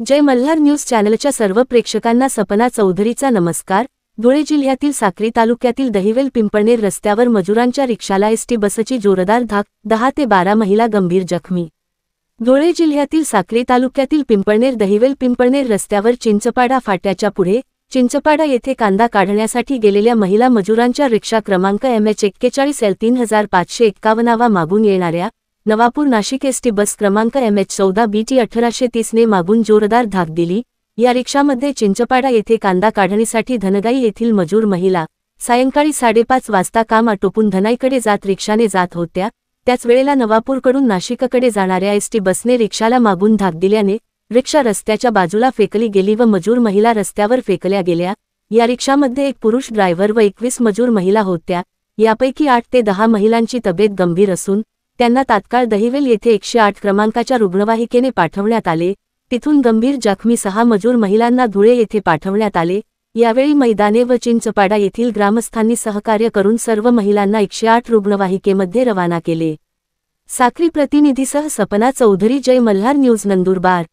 जय Malhar news चॅनलच्या सर्व प्रेक्षकांना सपना चौधरीचा नमस्कार। धुळे जिल्ह्यातील साक्री तालुक्यातील दहिवेल पिंपळनेर रस्त्यावर मजुरांच्या रिक्षाला एसटी बसची जोरदार धाक, 10 ते 12 महिला गंभीर जखमी। धुळे जिल्ह्यातील साक्री तालुक्यातील पिंपळनेर दहिवेल पिंपळनेर रस्त्यावर चिंचपाडा फाट्याच्या पुढे चिंचपाडा येथे कांदा काढण्यासाठी गेलेल्या महिला मजुरांच्या रिक्षा क्रमांक MH41L 3551 वा मागून येणाऱ्या नवापूर नाशिक एसटी बस क्रमांक MH14BT 1830 ने मागून जोरदार धाक दिली। या रिक्षामध्ये चिंचपाडा येथे कांदा काढणीसाठी धनगाई येथील मजूर महिला सायंकाळी 5:30 वाजता काम आटोपून धनाईकडे जात रिक्षाने जात होत्या। त्याच वेळेला नवापूरकडून नाशिककडे जाणाऱ्या एसटी बसने रिक्षाला मागून धाक दिल्याने रिक्षा रस्त्याच्या बाजूला फेकली गेली व मजूर महिला रस्त्यावर फेकल्या गेल्या। या रिक्षामध्ये एक पुरुष ड्रायव्हर व 21 मजूर महिला होत्या। यापैकी 8 ते 10 महिलांची तब्येत गंभीर असून त्यांना तात्काळ दहिवेल येथे 108 क्रमांकाच्या रुग्णवाहिकेने पाठवण्यात आले। तिथून गंभीर जखमी 6 मजूर महिलांना धुळे येथे पाठवण्यात आले। यावेळी मैदाने व चिंचपाडा येथील ग्रामस्थांनी सहकार्य करून सर्व महिलांना 108 रुग्णवाहिकेमध्ये रवाना केले। साक्री प्रतिनिधीसह सपना चौधरी, जय मल्हार न्यूज, नंदुरबार।